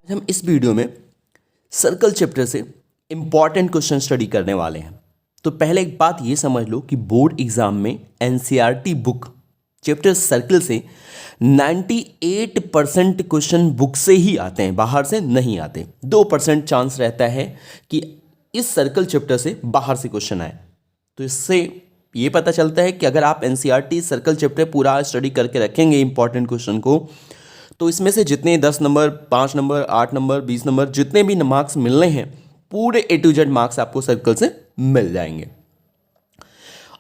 हम इस वीडियो में सर्कल चैप्टर से इम्पॉर्टेंट क्वेश्चन स्टडी करने वाले हैं। तो पहले एक बात ये समझ लो कि बोर्ड एग्जाम में एनसीईआरटी बुक चैप्टर सर्कल से 98% क्वेश्चन बुक से ही आते हैं, बाहर से नहीं आते। 2% चांस रहता है कि इस सर्कल चैप्टर से बाहर से क्वेश्चन आए। तो इससे ये पता चलता है कि अगर आप एनसीईआरटी सर्कल चैप्टर पूरा स्टडी करके रखेंगे इंपॉर्टेंट क्वेश्चन को, तो इसमें से जितने 10 नंबर, 5 नंबर, 8 नंबर, 20 नंबर जितने भी मार्क्स मिलने हैं, पूरे A to Z मार्क्स आपको सर्कल से मिल जाएंगे।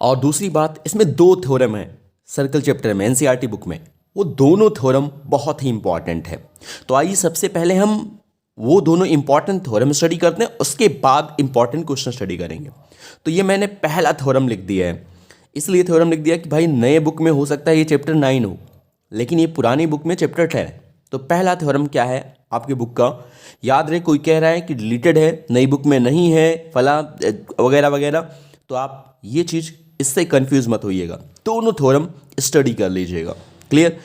और दूसरी बात, इसमें 2 थ्योरम है सर्कल चैप्टर में एनसीईआरटी बुक में। वो दोनों थ्योरम बहुत ही इंपॉर्टेंट है। तो आइए सबसे पहले हम वो दोनों इंपॉर्टेंट थ्योरम स्टडी करते हैं, उसके बाद इंपॉर्टेंट क्वेश्चन स्टडी करेंगे। तो ये मैंने पहला थ्योरम लिख दिया है। इसलिए थ्योरम लिख दिया कि भाई नए बुक में हो सकता है ये चैप्टर 9 हो, लेकिन ये पुरानी बुक में चैप्टर 10 है। तो पहला थ्योरम क्या है आपके बुक का, याद रहे। कोई कह रहा है कि डिलीटेड है, नई बुक में नहीं है, फला वगैरह वगैरह, तो आप ये चीज़ इससे कंफ्यूज मत होइएगा। दोनों थ्योरम स्टडी कर लीजिएगा। क्लियर।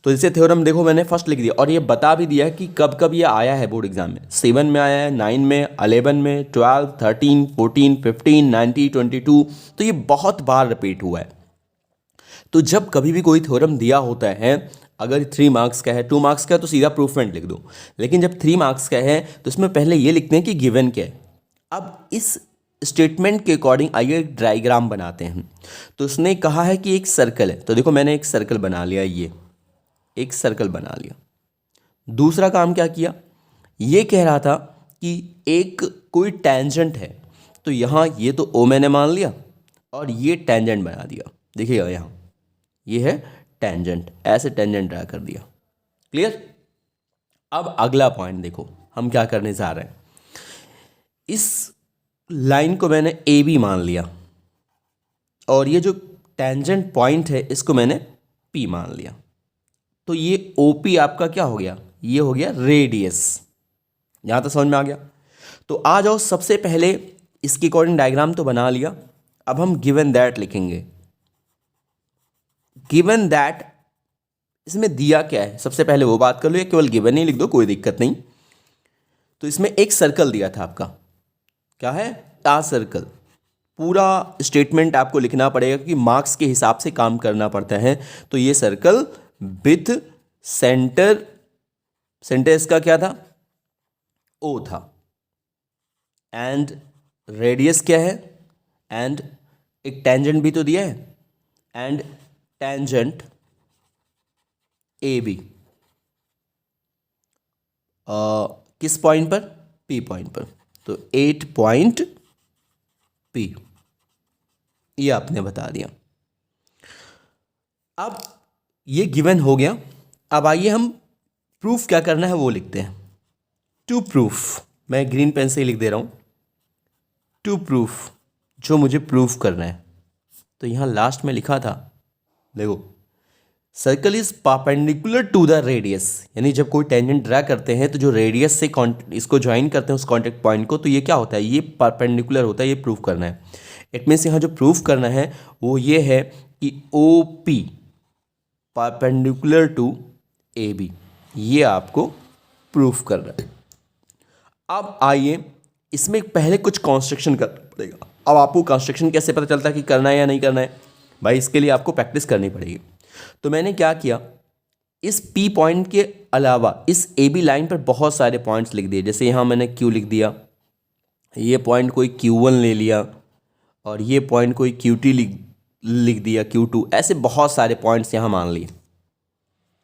तो इसे थ्योरम देखो मैंने फर्स्ट लिख दिया और ये बता भी दिया है कि कब कब ये आया है बोर्ड एग्जाम में। 7 में आया है, 9 में, 11 में, 12, 13, 14, 15, 90, 22। तो ये बहुत बार रिपीट हुआ है। तो जब कभी भी कोई थ्योरम दिया होता है, अगर 3 मार्क्स का है, 2 मार्क्स का है, तो सीधा प्रूफमेंट लिख दो। लेकिन जब 3 मार्क्स का है तो इसमें पहले ये लिखते हैं कि गिवन क्या है। अब इस स्टेटमेंट के अकॉर्डिंग आइए एक डायग्राम बनाते हैं। तो उसने कहा है कि एक सर्कल है, तो देखो मैंने एक सर्कल बना लिया, ये एक सर्कल बना लिया। दूसरा काम क्या किया, ये कह रहा था कि एक कोई टेंजेंट है, तो यहाँ ये तो ओ मैंने मान लिया और ये टेंजेंट बना दिया। देखिएगा यहाँ ये है टेंजेंट, ऐसे टेंजेंट ड्रा कर दिया। क्लियर। अब अगला पॉइंट देखो हम क्या करने जा रहे हैं। इस लाइन को मैंने ए बी मान लिया और ये जो टेंजेंट पॉइंट है इसको मैंने पी मान लिया। तो ये ओपी आपका क्या हो गया, ये हो गया रेडियस। यहां तक समझ में आ गया। तो आ जाओ, सबसे पहले इसके अकॉर्डिंग डायग्राम तो बना लिया। अब हम गिवन दैट लिखेंगे। गिवन दैट इसमें दिया क्या है, सबसे पहले वो बात कर लो, या केवल गिवन ही लिख दो, कोई दिक्कत नहीं। तो इसमें एक सर्कल दिया था आपका, क्या है, आ सर्कल। पूरा स्टेटमेंट आपको लिखना पड़ेगा क्योंकि मार्क्स के हिसाब से काम करना पड़ता है। तो ये सर्कल विथ सेंटर, सेंटर इसका क्या था, ओ था, एंड रेडियस क्या है, एंड एक टेंजेंट भी तो दिया है, एंड टेंजेंट ए बी किस पॉइंट पर, पी पॉइंट पर। तो 8 पॉइंट पी, ये आपने बता दिया। अब ये गिवन हो गया। अब आइए हम प्रूफ क्या करना है वो लिखते हैं। टू प्रूफ, मैं ग्रीन पेन से ही लिख दे रहा हूं, टू प्रूफ, जो मुझे प्रूफ करना है। तो यहां लास्ट में लिखा था, देखो, circle is perpendicular to the radius. यानी जब कोई टेंजेंट ड्रा करते हैं तो जो रेडियस से इसको ज्वाइन करते हैं उस कॉन्टेक्ट पॉइंट को, तो ये क्या होता है, ये परपेंडिकुलर होता है। ये प्रूफ करना है। इट मीन्स यहाँ जो प्रूफ करना है वो ये है कि O P perpendicular to A B, ये आपको प्रूफ करना है। अब आइए इसमें पहले कुछ कंस्ट्रक्शन करना पड़ेगा। अब आपको कंस्ट्रक्शन कैसे पता चलता है कि करना है या नहीं करना है, भाई इसके लिए आपको प्रैक्टिस करनी पड़ेगी। तो मैंने क्या किया, इस पी पॉइंट के अलावा इस ए बी लाइन पर बहुत सारे पॉइंट्स लिख दिए। जैसे यहाँ मैंने क्यू लिख दिया, ये पॉइंट कोई Q1 ले लिया, और ये पॉइंट कोई QT लिख दिया, Q2, ऐसे बहुत सारे पॉइंट्स यहाँ मान लिए।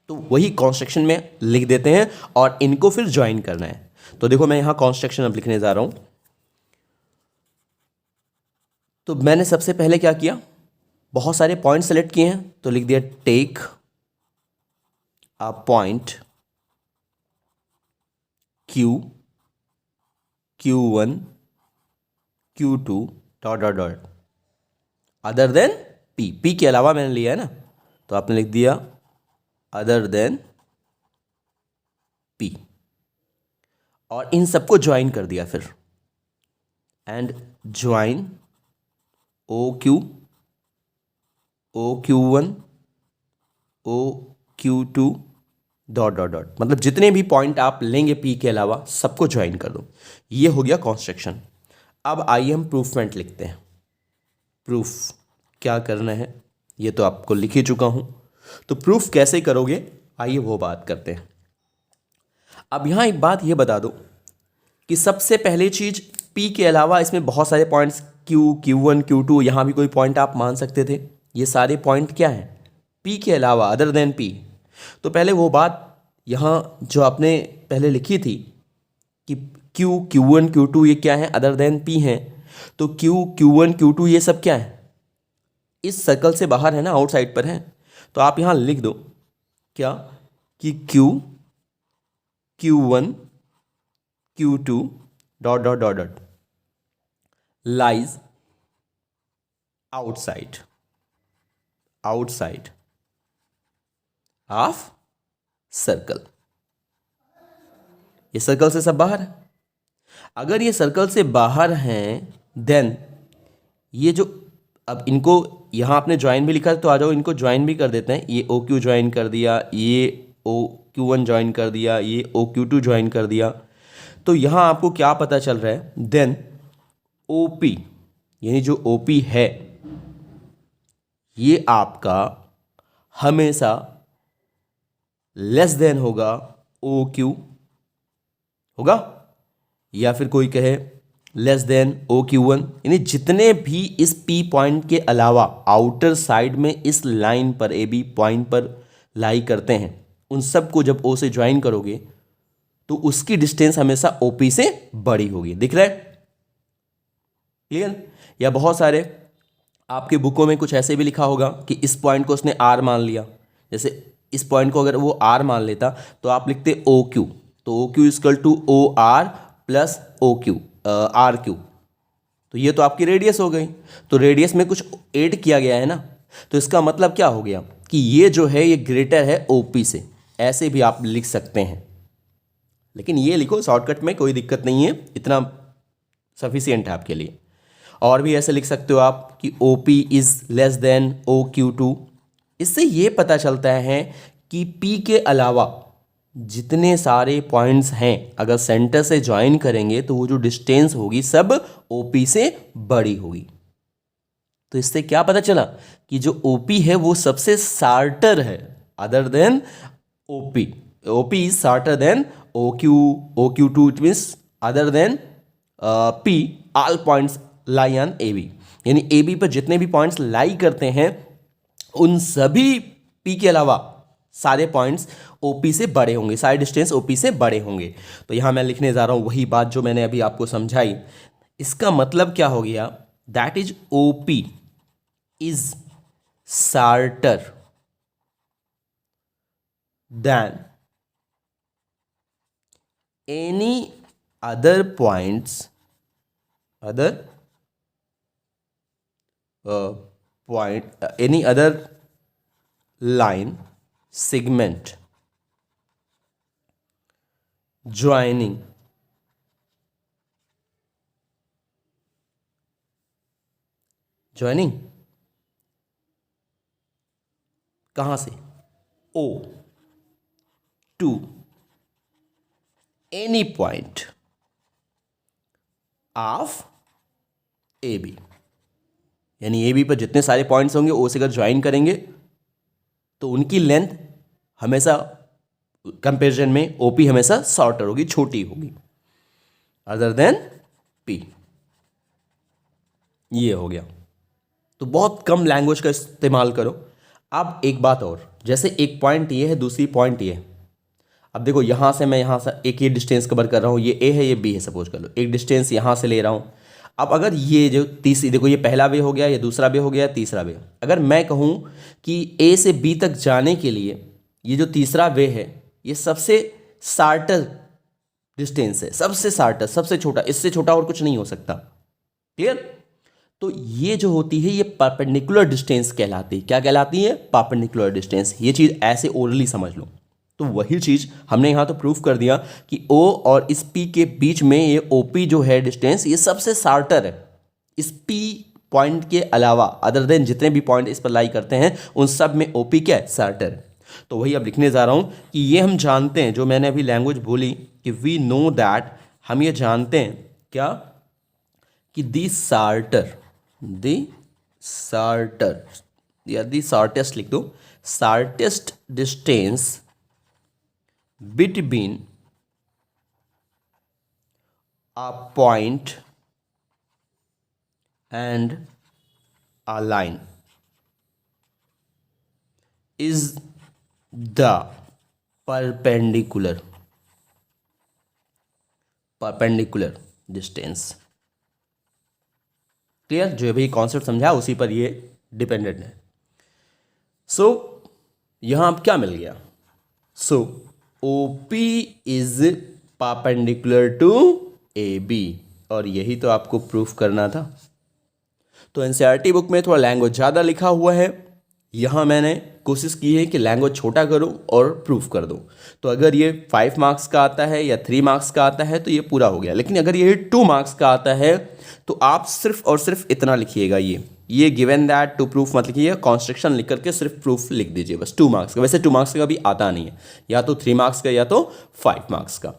तो वही कॉन्स्ट्रक्शन में लिख देते हैं और इनको फिर ज्वाइन करना है। तो देखो मैं यहाँ कॉन्स्ट्रक्शन अब लिखने जा रहा हूँ। तो मैंने सबसे पहले क्या किया, बहुत सारे पॉइंट सेलेक्ट किए हैं, तो लिख दिया take a point Q, Q1, Q2 dot dot dot other than P। P के अलावा मैंने लिया है ना, तो आपने लिख दिया अदर देन P, और इन सबको ज्वाइन कर दिया फिर, and join OQ, OQ1, OQ2, dot dot dot, मतलब जितने भी पॉइंट आप लेंगे पी के अलावा सबको ज्वाइन कर दो। ये हो गया कॉन्स्ट्रक्शन। अब आइए हम प्रूफमेंट लिखते हैं। प्रूफ क्या करना है ये तो आपको लिख ही चुका हूं, तो प्रूफ कैसे करोगे आइए वो बात करते हैं। अब यहां एक बात ये बता दो कि सबसे पहली चीज पी के अलावा इसमें बहुत सारे पॉइंट्स Q1 Q2 यहां भी कोई पॉइंट आप मान सकते थे। ये सारे पॉइंट क्या हैं पी के अलावा, अदर देन पी। तो पहले वो बात यहां जो आपने पहले लिखी थी कि Q1 Q2 ये क्या है, अदर देन पी हैं। तो Q1 Q2 ये सब क्या है, इस सर्कल से बाहर है ना, आउटसाइड पर है। तो आप यहां लिख दो क्या कि Q1 Q2 dot dot dot dot lies outside of circle. ये सर्कल से सब बाहर है। अगर ये सर्कल से बाहर हैं देन ये जो, अब इनको यहां आपने ज्वाइन भी लिखा है तो आ जाओ इनको ज्वाइन भी कर देते हैं। ये OQ ज्वाइन कर दिया, ये OQ1 ज्वाइन कर दिया, ये OQ2 ज्वाइन कर दिया। तो यहां आपको क्या पता चल रहा है, देन OP यानी जो OP है ये आपका हमेशा लेस देन होगा OQ होगा, या फिर कोई कहे लेस देन OQ1। यानी जितने भी इस P पॉइंट के अलावा आउटर साइड में इस लाइन पर AB पॉइंट पर लाई करते हैं उन सब को जब O से ज्वाइन करोगे तो उसकी डिस्टेंस हमेशा OP से बड़ी होगी। दिख रहा है क्लियर? या बहुत सारे आपके बुकों में कुछ ऐसे भी लिखा होगा कि इस पॉइंट को उसने R मान लिया। जैसे इस पॉइंट को अगर वो R मान लेता तो आप लिखते OQ, तो OQ equal to OR plus OQ RQ। तो ये तो आपकी रेडियस हो गई। तो रेडियस में कुछ ऐड किया गया है ना, तो इसका मतलब क्या हो गया कि ये जो है ये ग्रेटर है OP से। ऐसे भी आप लिख सकते हैं, लेकिन ये लिखो शॉर्टकट में, कोई दिक्कत नहीं है, इतना सफिशियंट है आपके लिए। और भी ऐसे लिख सकते हो आप कि OP is less than OQ2। इससे ये पता चलता है कि P के अलावा जितने सारे पॉइंट्स हैं अगर सेंटर से ज्वाइन करेंगे तो वो जो डिस्टेंस होगी सब OP से बड़ी होगी। तो इससे क्या पता चला कि जो OP है वो सबसे शार्टर है other than OP। OP is shorter than OQ2, it means other than P all points lie on AB। यानी AB पर जितने भी पॉइंट्स लाई करते हैं उन सभी P के अलावा सारे पॉइंट्स OP से बड़े होंगे, सारे डिस्टेंस OP से बड़े होंगे। तो यहां मैं लिखने जा रहा हूं वही बात जो मैंने अभी आपको समझाई। इसका मतलब क्या हो गया, that is OP is shorter than any other points, any other line segment joining कहां से O to any point of AB। यानी AB पर जितने सारे पॉइंट्स होंगे O से अगर ज्वाइन करेंगे तो उनकी लेंथ हमेशा कंपैरिजन में OP हमेशा शॉर्टर होगी, छोटी होगी अदर देन P। ये हो गया। तो बहुत कम लैंग्वेज का इस्तेमाल करो। अब एक बात और, जैसे एक पॉइंट ये है, दूसरी पॉइंट ये है। अब देखो यहां से मैं यहां से एक ये डिस्टेंस कवर कर रहा हूं, ये A है ये B है, सपोज कर लो। एक डिस्टेंस यहां से ले रहा हूं। अब अगर ये जो तीसरी, देखो ये पहला वे हो गया, ये दूसरा वे हो गया, तीसरा वे। अगर मैं कहूं कि A से B तक जाने के लिए ये जो तीसरा वे है ये सबसे शार्टर डिस्टेंस है, सबसे शार्टर, सबसे छोटा, इससे छोटा और कुछ नहीं हो सकता। क्लियर? तो ये जो होती है ये परपेंडिकुलर डिस्टेंस कहलाती है। क्या कहलाती है? Perpendicular distance. ये चीज ऐसे ओरली समझ लो। तो वही चीज हमने यहां तो प्रूफ कर दिया कि O और इस P के बीच में ये OP जो है डिस्टेंस ये सबसे शार्टर है। इस P पॉइंट के अलावा अदर देन जितने भी पॉइंट इस पर लाई करते हैं उन सब में OP क्या है? शार्टर है। तो वही अब लिखने जा रहा हूँ कि ये हम जानते हैं, जो मैंने अभी लैंग्वेज बोली कि वी नो दैट, हम ये जानते हैं क्या कि दी शार्टर या दी शॉर्टेस्ट लिख दो, shortest distance between a point and a line is the perpendicular distance। Clear? जो भी कॉन्सेप्ट समझा उसी पर ये डिपेंडेंट है। सो यहाँ अब क्या मिल गया? So OP is perpendicular to AB, और यही तो आपको प्रूफ करना था। तो एनसीईआरटी बुक में थोड़ा लैंग्वेज ज़्यादा लिखा हुआ है, यहाँ मैंने कोशिश की है कि लैंग्वेज छोटा करो और प्रूफ कर दो। तो अगर ये 5 मार्क्स का आता है या 3 मार्क्स का आता है तो ये पूरा हो गया, लेकिन अगर ये 2 मार्क्स का आता है तो आप सिर्फ और सिर्फ इतना लिखिएगा, ये गिवन दैट टू प्रूफ मत लिखिए, कॉन्स्ट्रक्शन लिख करके सिर्फ प्रूफ लिख दीजिए बस 2 मार्क्स का। वैसे 2 मार्क्स का भी आता नहीं है, या तो 3 मार्क्स का या तो 5 मार्क्स का।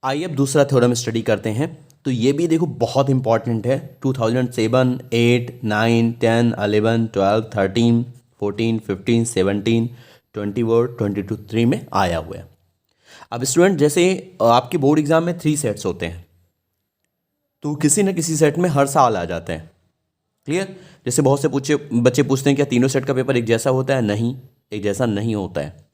आइए अब दूसरा थ्योरम स्टडी करते हैं। तो ये भी देखो बहुत इंपॉर्टेंट है, 2007, 8, 9, 10, 11, 12, 13, 14, 15, 17, 20 और 22, 3 में आया हुआ है। अब स्टूडेंट जैसे आपके बोर्ड एग्जाम में 3 सेट्स होते हैं, तो किसी न किसी सेट में हर साल आ जाते हैं। क्लियर? जैसे बहुत से बच्चे पूछते हैं क्या तीनों सेट का पेपर एक जैसा होता है? नहीं, एक जैसा नहीं होता है।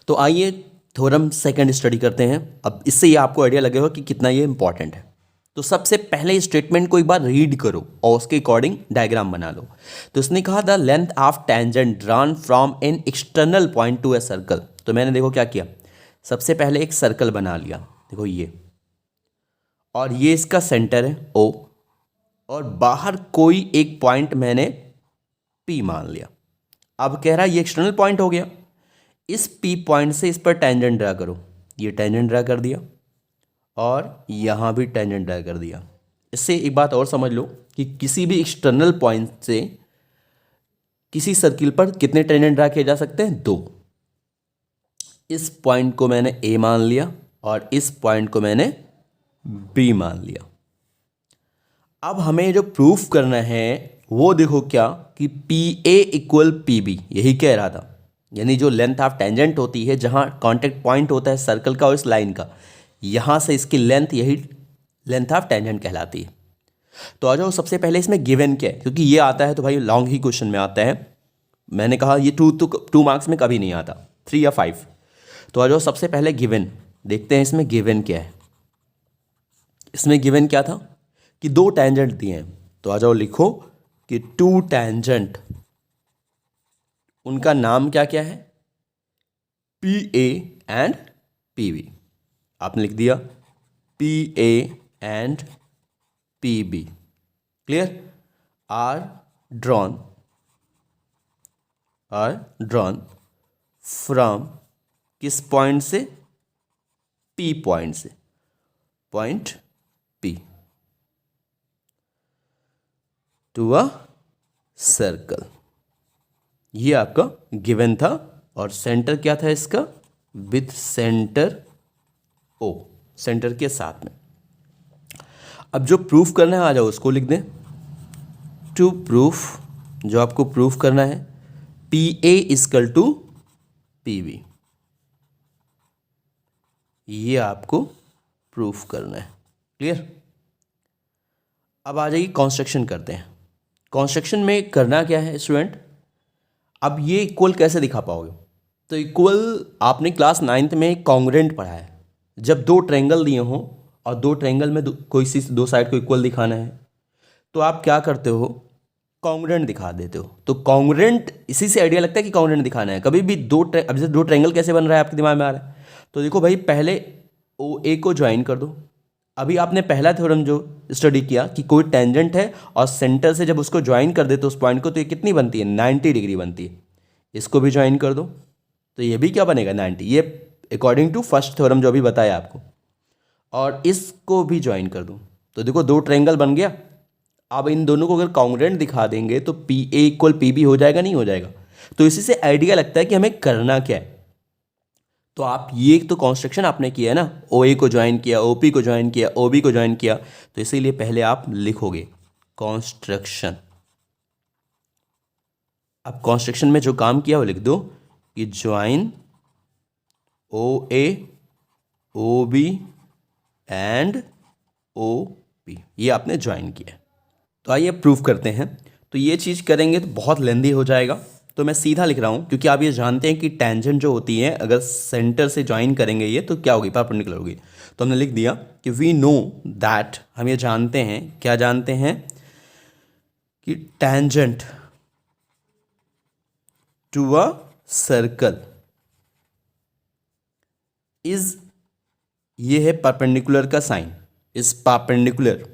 तो आइए थ्योरम सेकंड स्टडी करते हैं। अब इससे ये आपको आइडिया लगेगा कि कितना ये इंपॉर्टेंट है। तो सबसे पहले स्टेटमेंट को एक बार रीड करो और उसके अकॉर्डिंग डायग्राम बना लो। तो इसने कहा the length of tangent drawn from an external point two a circle. तो मैंने देखो क्या किया, सबसे पहले एक सर्कल बना लिया, देखो ये, और ये इसका सेंटर है O, और बाहर कोई एक पॉइंट मैंने P मान लिया। अब कह रहा है ये एक्सटर्नल पॉइंट हो गया, इस P पॉइंट से इस पर टेंजेंट ड्रा करो। ये टेंजेंट ड्रा कर दिया और यहाँ भी टेंजेंट ड्रा कर दिया। इससे एक बात और समझ लो कि किसी भी एक्सटर्नल पॉइंट से किसी सर्किल पर कितने टेंजेंट ड्रा किए जा सकते हैं? 2। इस पॉइंट को मैंने A मान लिया और इस पॉइंट को मैंने B मान लिया। अब हमें जो प्रूफ करना है वो देखो क्या कि PA इक्वल PB, यही कह रहा था। यानी जो लेंथ ऑफ टेंजेंट होती है, जहाँ कांटेक्ट पॉइंट होता है सर्कल का और इस लाइन का, यहाँ से इसकी लेंथ, यही लेंथ ऑफ टेंजेंट कहलाती है। तो आ जाओ सबसे पहले इसमें गिवन क्या है, क्योंकि ये आता है तो भाई लॉन्ग ही क्वेश्चन में आता है। मैंने कहा ये 2 मार्क्स में कभी नहीं आता, 3 या 5। तो आ जाओ सबसे पहले गिवन देखते हैं, इसमें गिवन क्या है। इसमें गिवन क्या था कि 2 टेंजेंट दिए हैं। तो आ जाओ लिखो कि 2 टेंजेंट, उनका नाम क्या क्या है? PA and PB। आपने लिख दिया PA and PB। Clear? Are drawn from किस पॉइंट से? P पॉइंट से, point P to a circle. ये आपका गिवन था, और सेंटर क्या था इसका? विद सेंटर O, सेंटर के साथ में। अब जो प्रूफ करना है आ जाओ उसको लिख दें। टू प्रूफ, जो आपको प्रूफ करना है, PA इक्वल टू PB, ये आपको प्रूफ करना है। क्लियर? अब आ जाइए कंस्ट्रक्शन करते हैं। कंस्ट्रक्शन में करना क्या है स्टूडेंट, अब ये इक्वल कैसे दिखा पाओगे? तो इक्वल आपने क्लास 9th में कॉन्ग्रुएंट पढ़ा है। जब 2 ट्रायंगल दिए हों और 2 ट्रायंगल में कोई सी 2 साइड को इक्वल दिखाना है, तो आप क्या करते हो? कॉन्ग्रुएंट दिखा देते हो। तो कॉन्ग्रुएंट, इसी से आइडिया लगता है कि कॉन्ग्रुएंट दिखाना है। कभी भी अब जैसे 2 ट्रायंगल कैसे बन रहा है आपके दिमाग में आ रहा है? तो देखो भाई, पहले OA को ज्वाइन कर दो। अभी आपने पहला थ्योरम जो स्टडी किया कि कोई टेंजेंट है और सेंटर से जब उसको ज्वाइन कर देते उस पॉइंट को, तो ये कितनी बनती है? 90 डिग्री बनती है। इसको भी ज्वाइन कर दो तो ये भी क्या बनेगा? 90। ये अकॉर्डिंग टू फर्स्ट थ्योरम जो अभी बताया आपको। और इसको भी ज्वाइन कर दो तो देखो 2 ट्रायंगल बन गया। अब इन दोनों को अगर कॉन्ग्रुएंट दिखा देंगे तो PA इक्वल PB हो जाएगा, नहीं हो जाएगा? तो इसी से आइडिया लगता है कि हमें करना क्या है। तो आप ये तो कंस्ट्रक्शन आपने किया है ना, ओ ए को ज्वाइन किया, ओ पी को ज्वाइन किया, ओ बी को ज्वाइन किया, तो इसीलिए पहले आप लिखोगे कंस्ट्रक्शन। अब कंस्ट्रक्शन में जो काम किया वो लिख दो कि join O A, O B and O P, ये आपने ज्वाइन किया। तो आइए प्रूफ करते हैं। तो ये चीज़ करेंगे तो बहुत लेंदी हो जाएगा, तो मैं सीधा लिख रहा हूँ, क्योंकि आप ये जानते हैं कि टेंजेंट जो होती है अगर सेंटर से ज्वाइन करेंगे ये तो क्या होगी, परपेंडिकुलर होगी। तो हमने लिख दिया कि वी नो दैट, हम ये जानते हैं, क्या जानते हैं कि tangent to a circle is, ये है परपेंडिकुलर का sign, is perpendicular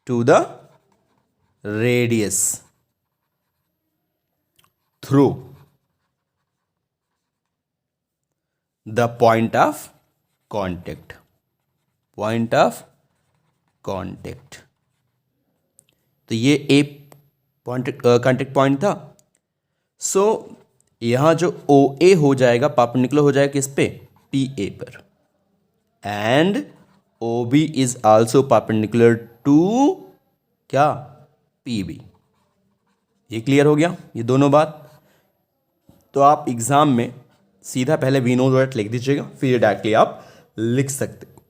to the radius through the point of contact, point of contact. तो ये ए पॉइंट कांटेक्ट पॉइंट था। सो यहां जो ओ ए हो जाएगा परपेंडिकुलर हो जाएगा किस पे, पी ए पर, and O B is also perpendicular to क्या, पी बी। ये क्लियर हो गया ये दोनों बात। तो आप एग्जाम में सीधा पहले वी नो दैट लिख दीजिएगा, फिर डायरेक्टली आप लिख सकते हो।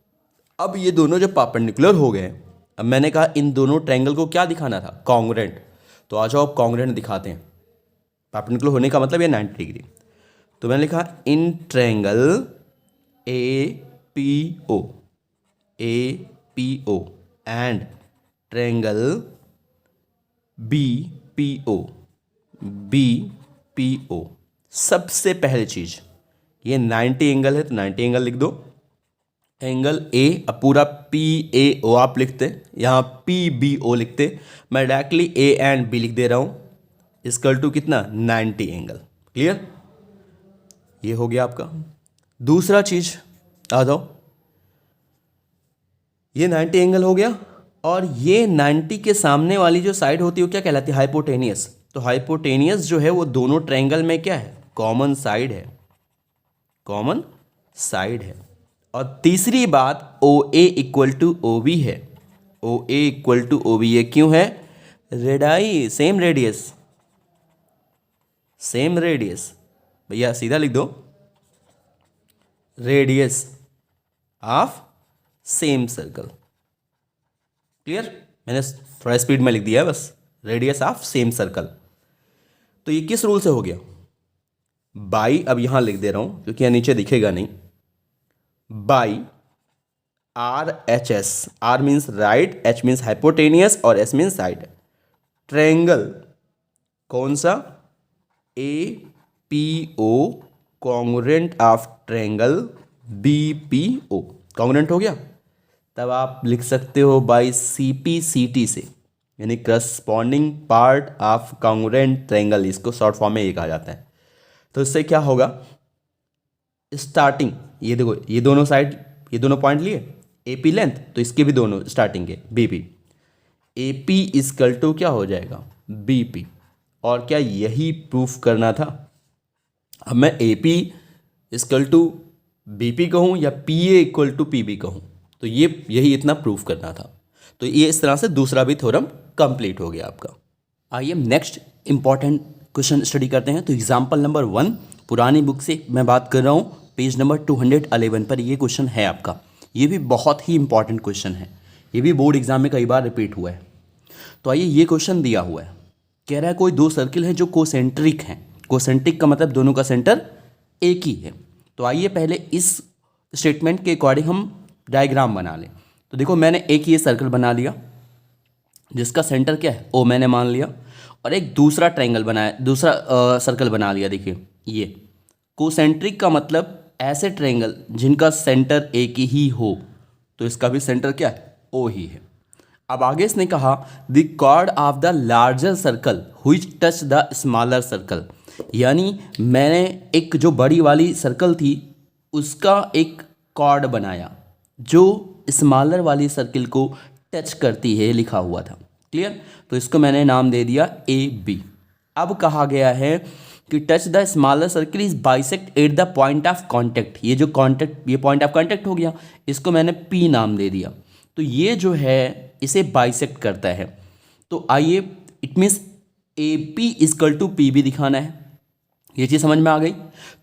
अब ये दोनों जब परपेंडिकुलर हो गए, अब मैंने कहा इन दोनों ट्रायंगल को क्या दिखाना था, कॉन्ग्रुएंट। तो आ जाओ अब कॉन्ग्रुएंट दिखाते हैं। परपेंडिकुलर होने का मतलब ये 90 डिग्री। तो मैंने लिखा in triangle A P O, A P O and triangle B P O, B P O. सबसे पहली चीज ये 90 एंगल है तो 90 एंगल लिख दो। एंगल ए, अब पूरा पी ए ओ आप लिखते, यहाँ पी बी ओ लिखते, मैं डायरेक्टली ए एंड बी लिख दे रहा हूँ, इक्वल टू कितना 90 एंगल। क्लियर, ये हो गया आपका। दूसरा चीज आ जाओ, ये 90 एंगल हो गया, और ये 90 के सामने वाली जो साइड होती है वो क्या कहलाती है, हाइपोटेनियस। तो हाइपोटेनियस जो है वो दोनों ट्रायंगल में क्या है, कॉमन साइड है, कॉमन साइड है। और तीसरी बात ओ ए इक्वल टू ओ बी है, ओ ए इक्वल टू ओ बी, ये क्यों है, radii same radius, same radius. भैया सीधा लिख दो, radius of same circle. Clear, मैंने थोड़ा स्पीड में लिख दिया है बस, रेडियस ऑफ सेम सर्कल। तो ये किस रूल से हो गया, बाई, अब यहां लिख दे रहा हूं क्योंकि यहां नीचे दिखेगा नहीं, by R H S, R means right, H means hypotenuse और एस मीन्स साइड। ट्रायंगल कौन सा, A P O congruent of triangle B P O, congruent हो गया। तब आप लिख सकते हो by C P C T से, यानी corresponding part of congruent triangle, इसको शॉर्ट फॉर्म में ये कहा जाता है। तो इससे क्या होगा, स्टार्टिंग, ये देखो ये दोनों साइड, ये दोनों पॉइंट लिए ए पी लेंथ, तो इसके भी दोनों स्टार्टिंग के B P, A P equal to क्या हो जाएगा, बी पी। और क्या यही प्रूफ करना था, अब मैं A P equal to B P कहूँ या P A equal to P B कहूँ, तो ये यही इतना प्रूफ करना था। तो ये इस तरह से दूसरा भी थ्योरम कंप्लीट हो गया आपका। आइए नेक्स्ट इंपॉर्टेंट क्वेश्चन स्टडी करते हैं। तो एग्जाम्पल नंबर 1 पुरानी बुक से मैं बात कर रहा हूँ, पेज नंबर 211 पर ये क्वेश्चन है आपका। ये भी बहुत ही इंपॉर्टेंट क्वेश्चन है, ये भी बोर्ड एग्जाम में कई बार रिपीट हुआ है। तो आइए, ये क्वेश्चन दिया हुआ है, कह रहा है कोई दो सर्किल हैं जो कोसेंट्रिक हैं। कोसेंट्रिक का मतलब दोनों का सेंटर एक ही है। तो आइए पहले इस स्टेटमेंट के अकॉर्डिंग हम डायग्राम बना लें। तो देखो मैंने एक ये सर्कल बना लिया जिसका सेंटर क्या है, ओ मैंने मान लिया, और एक दूसरा ट्रायंगल बनाया, दूसरा सर्कल बना लिया। देखिए ये कोसेंट्रिक का मतलब ऐसे ट्रायंगल जिनका सेंटर एक ही हो, तो इसका भी सेंटर क्या है, ओ ही है। अब आगे इसने कहा the chord of the larger circle which touch the smaller circle, यानी मैंने एक जो बड़ी वाली सर्कल थी उसका एक कॉर्ड बनाया जो स्मॉलर वाली सर्किल को टच करती है, लिखा हुआ था। क्लियर, तो इसको मैंने नाम दे दिया ए बी। अब कहा गया है कि touch the smaller circle is bisect at the point of contact. ये जो कांटेक्ट, ये पॉइंट ऑफ कांटेक्ट हो गया, इसको मैंने पी नाम दे दिया। तो ये जो है इसे बाइसेक्ट करता है। तो आइए, it means A P is equal to P भी दिखाना है। ये चीज़ समझ में आ गई।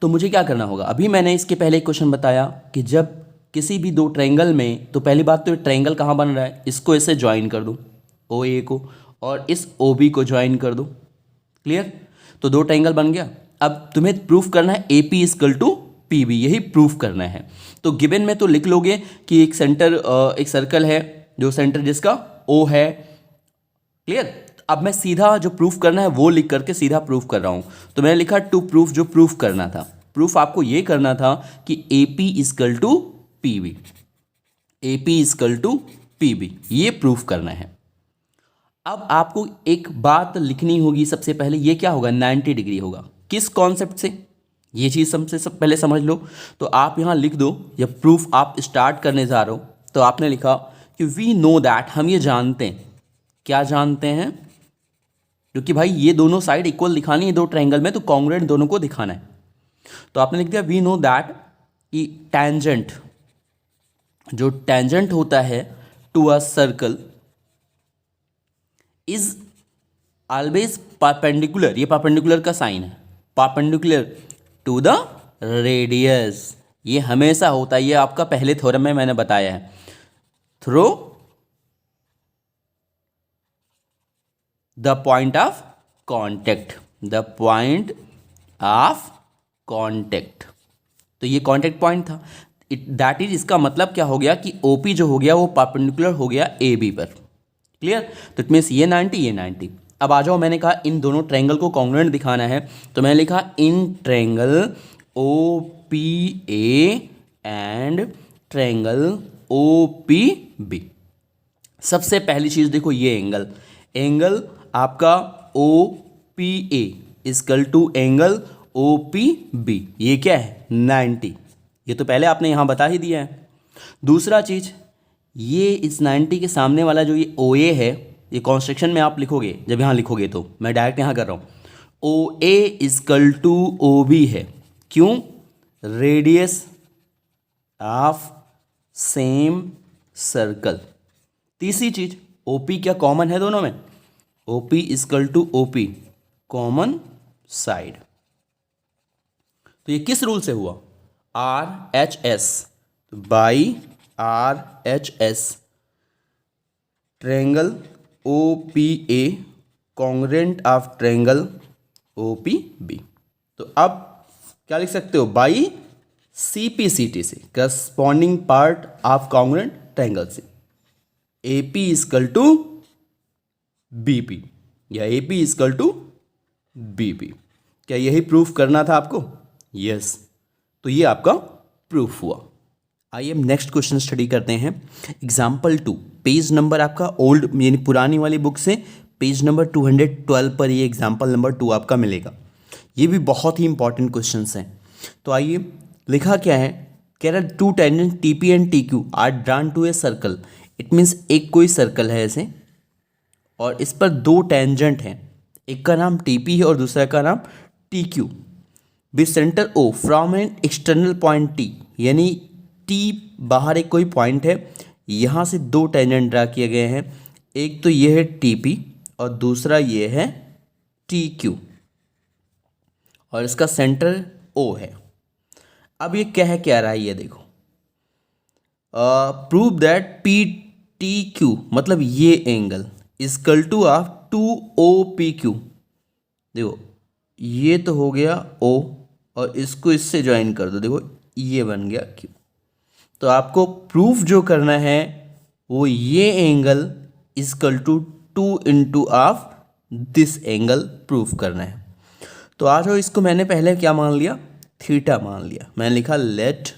तो मुझे क्या करना होगा, अभी मैंने इसके पहले एक क्वेश्चन बताया कि जब किसी भी दो ट्रायंगल में, तो पहली बात तो ट्रायंगल कहाँ बन रहा है, इसको इससे ज्वाइन कर दूँ, ओ ए को, और इस ओ बी को ज्वाइन कर दो। क्लियर? तो दो ट्रायंगल बन गया। अब तुम्हें प्रूफ करना है A P is equal to P B, यही प्रूफ करना है। तो गिवन में तो लिख लोगे कि एक सेंटर, एक सर्कल है जो सेंटर जिसका ओ है। क्लियर? अब मैं सीधा जो प्रूफ करना है वो लिख करके सीधा प्रूफ कर रहा हूँ। तो मैंने लिखा टू प्रूफ, जो प्रूफ करना था, प्रूफ आपको ये करना था कि A P is equal to P B, A P is equal to P B, ये प्रूफ करना है। अब आपको एक बात लिखनी होगी सबसे पहले, ये क्या होगा, 90 डिग्री होगा। किस कॉन्सेप्ट से, ये चीज़ सबसे पहले समझ लो। तो आप यहाँ लिख दो, जब प्रूफ आप स्टार्ट करने जा रहे हो तो आपने लिखा कि वी नो दैट, हम ये जानते हैं। क्या जानते हैं? क्योंकि भाई ये दोनों साइड इक्वल दिखानी है दो ट्रायंगल में, तो कॉन्ग्रुएंट दोनों को दिखाना है। तो आपने लिख दिया वी नो दैट कि टेंजेंट, जो टेंजेंट होता है to a circle is always perpendicular, ये परपेंडिकुलर का साइन है, परपेंडिकुलर टू द रेडियस। ये हमेशा होता है, ये आपका पहले थ्योरम में मैंने बताया है, through the point of contact, the point of contact. तो ये कॉन्टेक्ट पॉइंट था, दैट इज, इसका मतलब क्या हो गया कि ओपी जो हो गया वो परपेंडिकुलर हो गया ए बी पर। क्लियर? तो इट मीन्स ये 90, ये 90। अब आ जाओ, मैंने कहा इन दोनों ट्रायंगल को कॉन्ग्रुएंट दिखाना है, तो मैंने लिखा in triangle O P A and triangle O P B. सबसे पहली चीज़ देखो, ये एंगल, एंगल आपका O P A equal to angle O P B, ये क्या है, 90। ये तो पहले आपने यहाँ बता ही दिया है। दूसरा चीज़, ये इस 90 के सामने वाला जो ये ओ ए है, ये कॉन्स्ट्रक्शन में आप लिखोगे, जब यहाँ लिखोगे तो मैं डायरेक्ट यहाँ कर रहा हूँ, O A equal to O B है। क्यों? Radius of same circle. तीसरी चीज, ओ पी क्या कॉमन है दोनों में, O P is equal to O P, common side. तो ये किस रूल से हुआ, R H S, by R H S, triangle O P A congruent of triangle O P B. तो अब क्या लिख सकते हो, by C P C T से, corresponding part of congruent triangle से, A P is equal to B P या A P is equal to B P. क्या यही प्रूफ करना था आपको? यस। तो ये आपका प्रूफ हुआ। आइए हम नेक्स्ट क्वेश्चन स्टडी करते हैं। एग्जाम्पल 2, पेज नंबर आपका ओल्ड यानी पुरानी वाली बुक से पेज नंबर 212 पर ये एग्जाम्पल नंबर 2 आपका मिलेगा। ये भी बहुत ही इंपॉर्टेंट क्वेश्चंस हैं। तो आइए, लिखा क्या है, कह रहा है two tangent T P and T Q are drawn to a circle. It means एक कोई सर्कल है ऐसे, और इस पर दो टेंजेंट हैं, एक का नाम टी पी है और दूसरा का नाम T Q, with centre O from an external point T, यानी टी बाहर एक कोई पॉइंट है, यहाँ से दो टेंजेंट ड्रा किए गए हैं, एक तो ये है टी पी और दूसरा ये है टी क्यू, और इसका सेंटर ओ है। अब ये कह रहा है, ये देखो, prove that P T Q, मतलब ये angle equal to of two O P Q. देखो ये तो हो गया ओ, और इसको इससे ज्वाइन कर दो, देखो ये बन गया क्यू। तो आपको प्रूफ जो करना है वो ये angle equal to 2 into of this angle proof करना है। तो आ जाओ, इसको मैंने पहले क्या मान लिया, थीटा मान लिया। मैंने लिखा let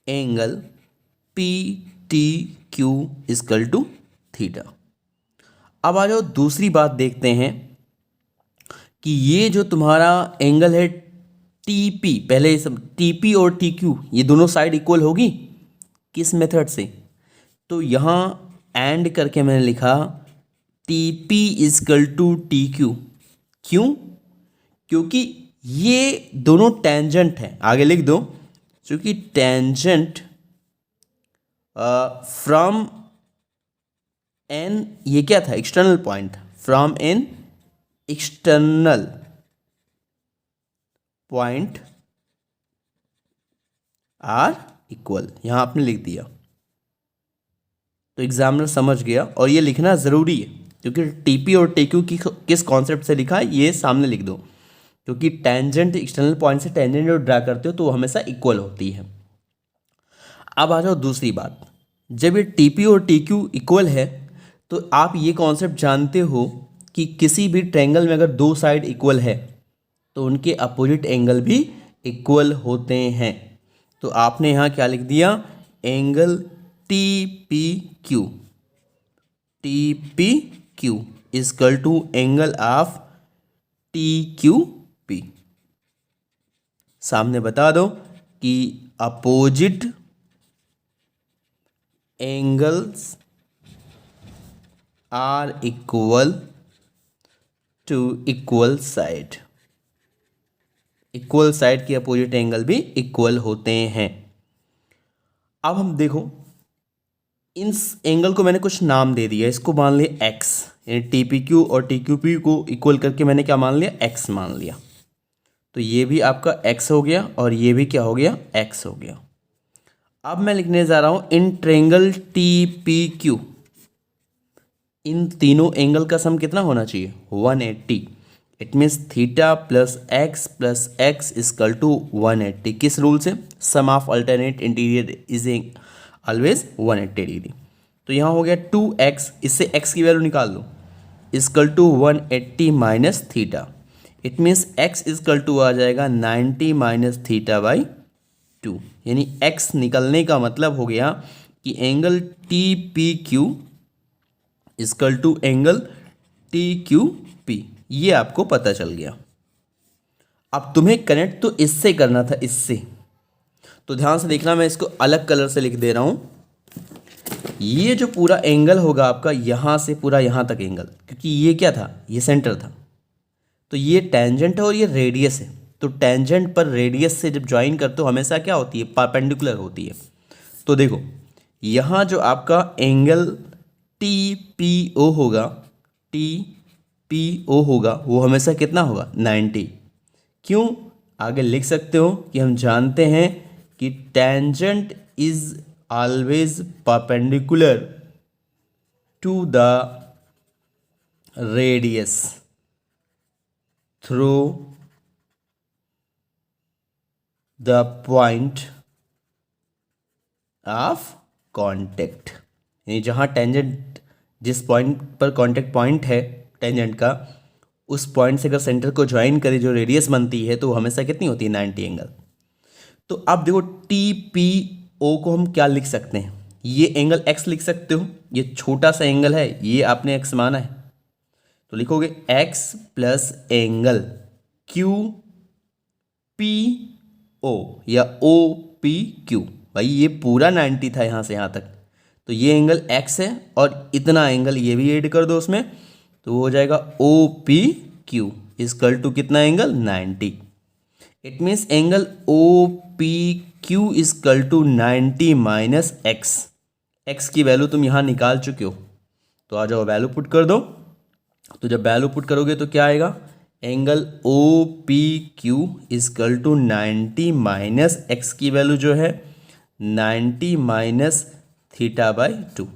angle P T Q equal to theta. अब आ जाओ, दूसरी बात देखते हैं कि ये जो तुम्हारा एंगल है टी पी, पहले सब टी पी और टी क्यू ये दोनों साइड इक्वल होगी, किस मेथड से, तो यहाँ एंड करके मैंने लिखा T P is equal to T Q, क्यों? क्योंकि ये दोनों टेंजेंट हैं, आगे लिख दो, क्योंकि टेंजेंट फ्रॉम एन, ये क्या था, external point, from an external point are equal, यहां आपने लिख दिया तो एग्जामिनर समझ गया, और ये लिखना ज़रूरी है क्योंकि टीपी और टीक्यू की किस कॉन्सेप्ट से लिखा है ये सामने लिख दो, क्योंकि टेंजेंट एक्सटर्नल पॉइंट से टेंजेंट जो ड्रा करते हो तो वो हमेशा इक्वल होती है। अब आ जाओ दूसरी बात, जब ये टीपी और टीक्यू इक्वल है तो आप ये कॉन्सेप्ट जानते हो कि किसी भी ट्रायंगल में अगर दो साइड इक्वल है तो उनके अपोजिट एंगल भी इक्वल होते हैं। तो आपने यहाँ क्या लिख दिया, angle T P Q, T P Q equal to angle of T Q P. सामने बता दो कि opposite angles are equal to equal side, equal side के अपोजिट एंगल भी इक्वल होते हैं। अब हम देखो, इन एंगल को मैंने कुछ नाम दे दिया, इसको मान लिया एक्स, यानी टी पी क्यू और टी क्यू पी को इक्वल करके मैंने क्या मान लिया, एक्स मान लिया। तो ये भी आपका एक्स हो गया और ये भी क्या हो गया, एक्स हो गया। अब मैं लिखने जा रहा हूं in triangle T P Q, इन तीनों एंगल का सम कितना होना चाहिए, 180। It means theta plus X equal to 180। किस रूल से, sum of alternate interior is always 180 degree. तो यहाँ हो गया 2x, इससे x की वैल्यू निकाल लो, equal to 180 minus theta. It means x equal to आ जाएगा 90 माइनस थीटा बाई 2, यानी x निकलने का मतलब हो गया कि angle T P Q equal to angle T Q P, ये आपको पता चल गया। अब तुम्हें कनेक्ट तो इससे करना था, इससे, तो ध्यान से देखना, मैं इसको अलग कलर से लिख दे रहा हूं। ये जो पूरा एंगल होगा आपका यहां से पूरा यहां तक एंगल, क्योंकि ये क्या था, ये सेंटर था, तो ये टेंजेंट है और ये रेडियस है। तो टेंजेंट पर रेडियस से जब ज्वाइन करते हो हमेशा क्या होती है, परपेंडिकुलर होती है। तो देखो यहाँ जो आपका एंगल टी पी ओ होगा, टी पी ओ होगा, वो हमेशा कितना होगा, 90। क्यों, आगे लिख सकते हो कि हम जानते हैं कि tangent is always perpendicular to the radius through the point of contact, यानी जहाँ टेंजेंट, जिस पॉइंट पर कांटेक्ट पॉइंट है टेंजेंट का, उस पॉइंट से अगर सेंटर को ज्वाइन करे जो रेडियस बनती है तो वो हमेशा कितनी होती है, 90 एंगल। तो अब देखो टी पी ओ को हम क्या लिख सकते हैं, ये एंगल x लिख सकते हो, ये छोटा सा एंगल है, ये आपने x माना है, तो लिखोगे x plus angle Q P O या ओ पी क्यू। भाई ये पूरा 90 था यहाँ से यहाँ तक, तो ये एंगल x है और इतना एंगल ये भी ऐड कर दो उसमें, तो वो हो जाएगा O P Q equal to कितना angle, 90। It means angle O P Q equal to 90 minus X. X की वैल्यू तुम यहाँ निकाल चुके हो, तो आ जाओ वैल्यू पुट कर दो। तो जब वैल्यू पुट करोगे तो क्या आएगा, angle O P Q equal to 90 minus X की वैल्यू जो है 90 माइनस थीटा बाई 2।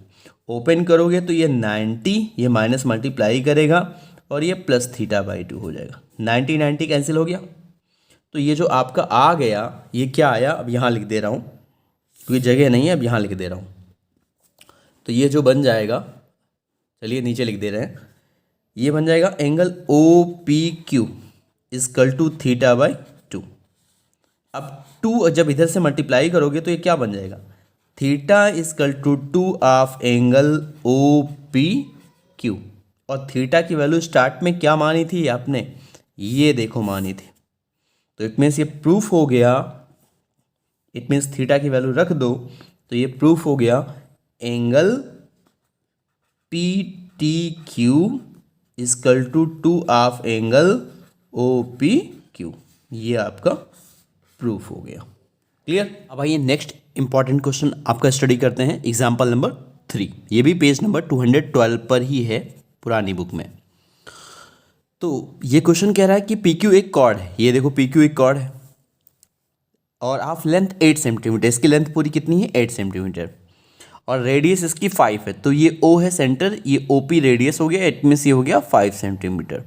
ओपन करोगे तो ये 90, ये माइनस मल्टीप्लाई करेगा और ये प्लस थीटा बाई 2 हो जाएगा, 90 90 कैंसिल हो गया। तो ये जो आपका आ गया, ये क्या आया, अब यहाँ लिख दे रहा हूँ क्योंकि जगह नहीं है, अब यहाँ लिख दे रहा हूँ। तो ये जो बन जाएगा, चलिए नीचे लिख दे रहे हैं, ये बन जाएगा angle O P Q equal to theta by 2। अब 2 जब इधर से मल्टीप्लाई करोगे तो ये क्या बन जाएगा, theta equal to 2 of angle O P Q. और थीटा की वैल्यू स्टार्ट में क्या मानी थी आपने, ये देखो मानी थी, तो इट मीन्स ये प्रूफ हो गया, इट मीन्स थीटा की वैल्यू रख दो तो ये प्रूफ हो गया angle P T Q equal to 2 of angle O P Q. ये आपका प्रूफ हो गया। क्लियर। अब आइए नेक्स्ट इंपॉर्टेंट क्वेश्चन आपका स्टडी करते हैं, एग्जाम्पल नंबर 3। ये भी पेज नंबर 212 पर ही है पुरानी बुक में। तो ये क्वेश्चन कह रहा है कि पी क्यू एक कॉर्ड है। ये देखो पी क्यू एक कॉर्ड है और ऑफ लेंथ 8 सेंटीमीटर। इसकी लेंथ पूरी कितनी है? 8 सेंटीमीटर। और रेडियस इसकी 5 है। तो ये ओ है सेंटर, ये ओ पी रेडियस हो गया, इट मीन्स ये हो गया 5 सेंटीमीटर।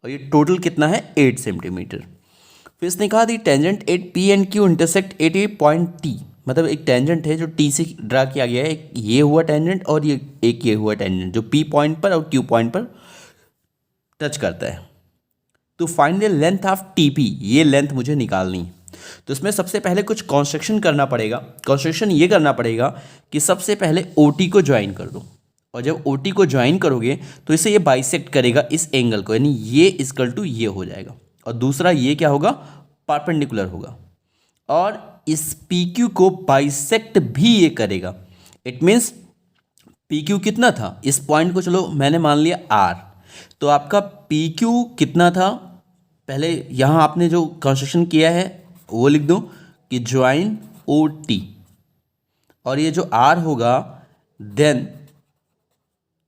और ये टोटल कितना है? 8 सेंटीमीटर। फिर इसने कहा the tangent at P and Q intersect at a point T. मतलब एक टेंजेंट है जो टी से ड्रा किया गया है। एक ये हुआ टेंजेंट और ये एक ये हुआ टेंजेंट जो पी पॉइंट पर और क्यू पॉइंट पर टच करता है। तो find the length of T P. ये लेंथ मुझे निकालनी है। तो इसमें सबसे पहले कुछ कॉन्स्ट्रक्शन करना पड़ेगा। कॉन्स्ट्रक्शन ये करना पड़ेगा कि सबसे पहले ओ टी को ज्वाइन कर दो। और जब ओ टी को ज्वाइन करोगे तो इसे ये बाइसेक्ट करेगा इस एंगल को, यानी ये इक्वल टू ये हो जाएगा। और दूसरा ये क्या होगा? परपेंडिकुलर होगा। और इस पी क्यू को बाइसेक्ट भी ये करेगा। इट मीन्स पी क्यू कितना था? इस पॉइंट को चलो मैंने मान लिया आर। तो आपका पी क्यू कितना था? पहले यहाँ आपने जो कंस्ट्रक्शन किया है वो लिख दो कि ज्वाइन ओ टी। और ये जो आर होगा देन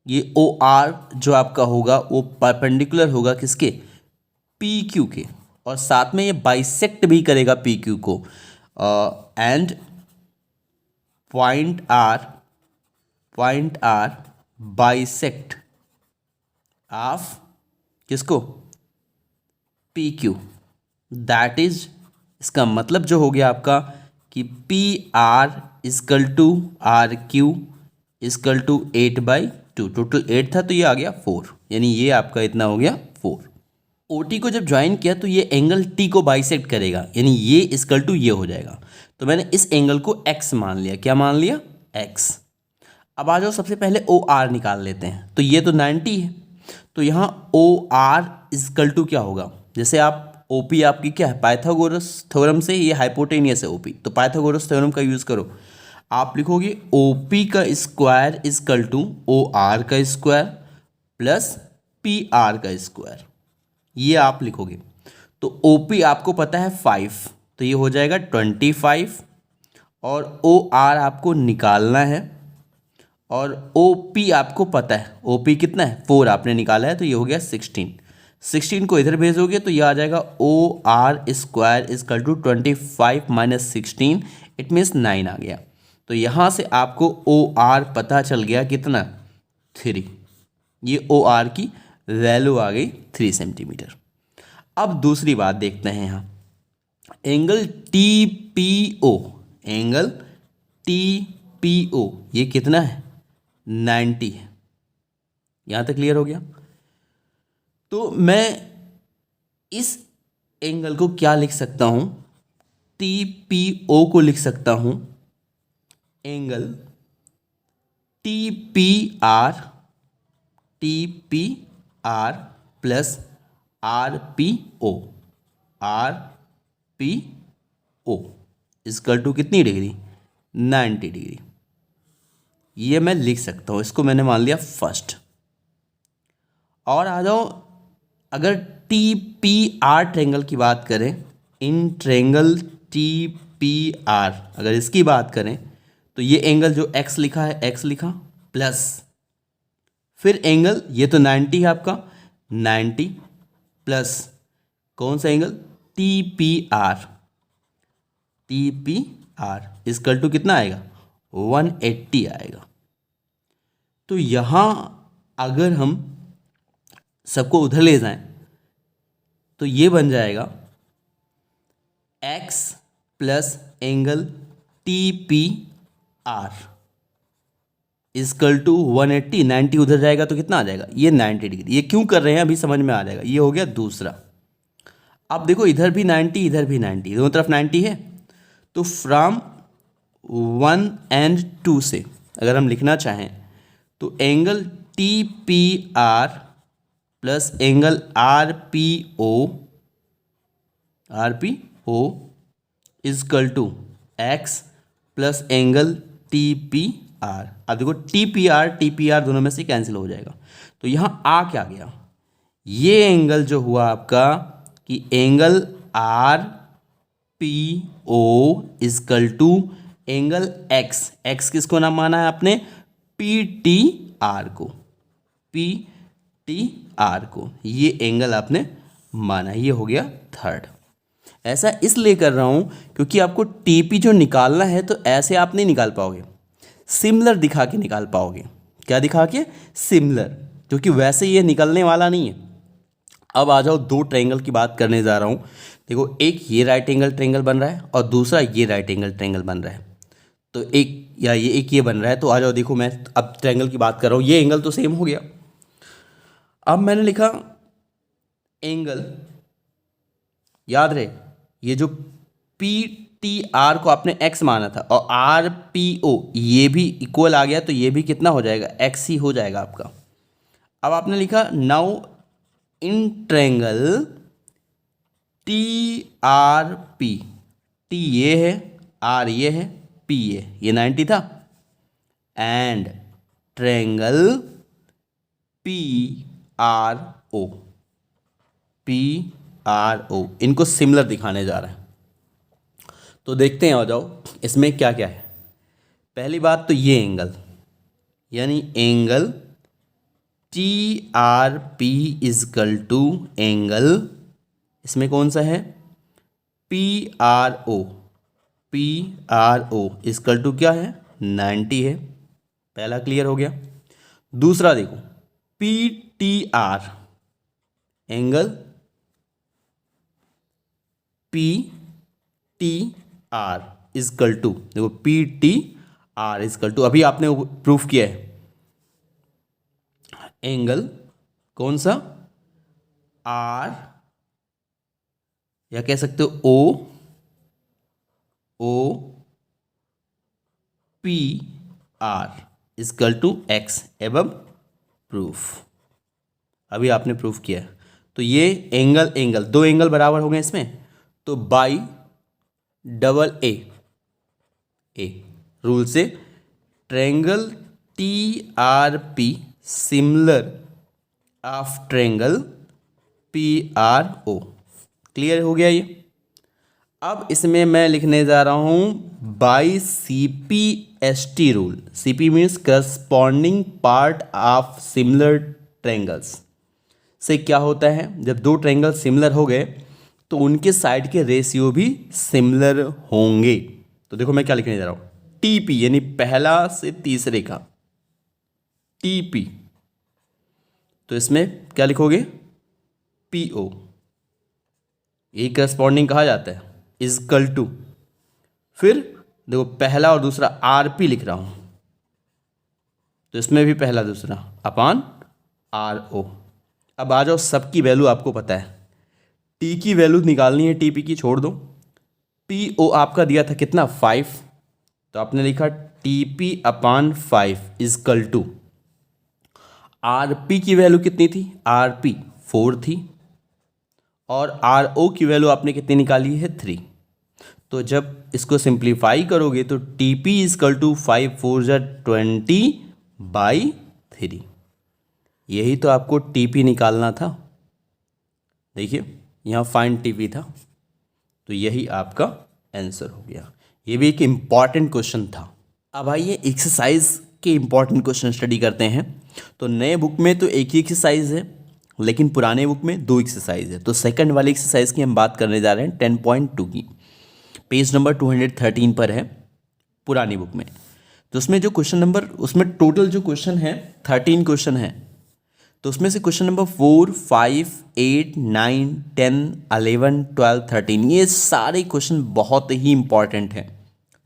ये ओ आर जो आपका होगा वो परपेंडिकुलर होगा किसके? पी क्यू के। और साथ में ये बाइसेक्ट भी करेगा पी क्यू को। And point R bisect of किसको? P Q. दैट इज, इसका मतलब जो हो गया आपका कि P R is equal to R Q equal to 8/2। Total 8 था तो ये आ गया 4, यानी ये आपका इतना हो गया 4। ओ टी को जब ज्वाइन किया तो ये एंगल टी को बाइसेक्ट करेगा, यानी ये इजकल टू ये हो जाएगा। तो मैंने इस एंगल को एक्स मान लिया। क्या मान लिया? एक्स। अब आ जाओ सबसे पहले ओ आर निकाल लेते हैं। तो ये तो 90 है। तो यहाँ ओ आर इजकल टू क्या होगा? जैसे आप ओ पी आपकी क्या है? पाइथागोरस थ्योरम से ये हाइपोटेनियस है ओ पी। तो पाइथागोरस थ्योरम का यूज़ करो। आप लिखोगे ओ पी का square equal to O R का स्क्वायर प्लस पी आर का स्क्वायर। ये आप लिखोगे। तो ओ पी आपको पता है 5, तो ये हो जाएगा 25। और ओ आर आपको निकालना है। और ओ पी आपको पता है, ओ पी कितना है? 4 आपने निकाला है, तो ये हो गया 16 को इधर भेजोगे तो ये आ जाएगा O R square equal to 25 minus 16, it means 9 आ गया। तो यहाँ से आपको ओ आर पता चल गया कितना? 3। ये ओ आर की वैल्यू आ गई 3 सेंटीमीटर। अब दूसरी बात देखते हैं यहाँ, angle T P O. Angle T P O ये कितना है? 90 है। यहाँ तक क्लियर हो गया। तो मैं इस एंगल को क्या लिख सकता हूँ? टी पी ओ को लिख सकता हूँ angle T P R plus R P O is equal to कितनी डिग्री? 90 डिग्री। ये मैं लिख सकता हूँ, इसको मैंने मान लिया फर्स्ट। और आ जाओ, अगर टी पी आर ट्रेंगल की बात करें, in triangle T P are अगर इसकी बात करें तो ये एंगल जो एक्स लिखा है, एक्स लिखा प्लस फिर एंगल ये तो 90 है आपका, 90 प्लस कौन सा angle? T P R is equal to कितना आएगा? 180 आएगा। तो यहाँ अगर हम सबको उधर ले जाएं तो ये बन जाएगा x plus angle T P R is equal to 180। 90 उधर जाएगा तो कितना आ जाएगा? ये 90 डिग्री। ये क्यों कर रहे हैं अभी समझ में आ जाएगा। ये हो गया दूसरा। अब देखो इधर भी 90 इधर भी 90, दोनों तरफ 90 है। तो फ्रॉम 1 एंड 2 से अगर हम लिखना चाहें तो angle T P R plus angle R P O is equal to X plus angle T P R. अब देखो टी पी आर दोनों में से कैंसिल हो जाएगा। तो यहाँ आ क्या गया? ये एंगल जो हुआ आपका कि angle R P O is equal to angle X, X किसको नाम माना है आपने, पी टी आर को, पी टी आर को, ये एंगल आपने माना, ये हो गया थर्ड। ऐसा इसलिए कर रहा हूँ क्योंकि आपको टीपी जो निकालना है तो ऐसे आप नहीं निकाल पाओगे, सिमिलर दिखा के निकाल पाओगे। क्या दिखा के, सिमिलर, क्योंकि वैसे ये निकलने वाला नहीं है। अब आ जाओ दो ट्रायंगल की बात करने जा रहा हूँ। देखो एक ये राइट एंगल ट्रायंगल बन रहा है और दूसरा ये राइट एंगल ट्रायंगल बन रहा है, तो एक या ये बन रहा है। तो आ जाओ, देखो मैं अब ट्रायंगल की बात कर रहा हूँ, ये एंगल तो सेम हो गया। अब मैंने लिखा एंगल, याद रहे ये जो पी टी आर को आपने एक्स माना था और आर पी ओ ये भी इक्वल आ गया, तो ये भी कितना हो जाएगा, एक्स ही हो जाएगा आपका। अब आपने लिखा now in triangle T R P, T ये है, आर ये है, पी ये 90 था, and triangle P R O, P R O, इनको सिमिलर दिखाने जा रहा है। तो देखते हैं, आ जाओ इसमें क्या क्या है। पहली बात तो ये एंगल, यानी angle T R P is equal to angle, इसमें कौन सा है, P R O, P R O is equal to क्या है, 90 है। पहला क्लियर हो गया। दूसरा देखो P T R, angle P T R is equal to, देखो P T R is equal to, अभी आपने प्रूफ किया है, एंगल कौन सा, आर या कह सकते हो O, O P R is equal to X above proof, अभी आपने प्रूफ किया। तो ये एंगल, एंगल दो एंगल बराबर हो गए इसमें, तो बाई डबल ए रूल से triangle T R P similar of triangle P R O, clear हो गया ये। अब इसमें मैं लिखने जा रहा हूं by C P S T rule, C P means corresponding part of similar triangles, से क्या होता है, जब दो ट्रायंगल सिमिलर हो गए तो उनके साइड के रेशियो भी सिमिलर होंगे। तो देखो मैं क्या लिखने जा रहा हूँ, टी पी यानी पहला से तीसरे का टी पी, तो इसमें क्या लिखोगे, पी ओ, ये करस्पॉन्डिंग कहा जाता है, इजकल टू, फिर देखो पहला और दूसरा आर पी लिख रहा हूँ, तो इसमें भी पहला दूसरा अपान आर ओ। अब आ जाओ, सबकी वैल्यू आपको पता है, टी की वैल्यू निकालनी है, टी पी की छोड़ दो, पी ओ आपका दिया था कितना 5, तो आपने लिखा T P upon 5 is equal to, R P की वैल्यू कितनी थी, आर पी 4 थी, और आर ओ की वैल्यू आपने कितनी निकाली है 3। तो जब इसको सिंप्लीफाई करोगे तो टी पी इजकल टू 5 4 20/3, यही तो आपको टी पी निकालना था। देखिए यहाँ फाइंड टी पी था, तो यही आपका आंसर हो गया। ये भी एक इम्पॉर्टेंट क्वेश्चन था। अब आइए एक्सरसाइज के इम्पॉर्टेंट क्वेश्चन स्टडी करते हैं। तो नए बुक में तो एक ही एक्सरसाइज है, लेकिन पुराने बुक में 2 एक्सरसाइज है। तो सेकंड वाली एक्सरसाइज की हम बात करने जा रहे हैं 10.2 की, पेज नंबर 213 पर है पुरानी बुक में। तो उसमें जो क्वेश्चन नंबर, उसमें टोटल जो क्वेश्चन है 13 क्वेश्चन है, तो उसमें से क्वेश्चन नंबर 4, 5, 8, 9, 10, 11, 12, 13 ये सारे क्वेश्चन बहुत ही इंपॉर्टेंट हैं।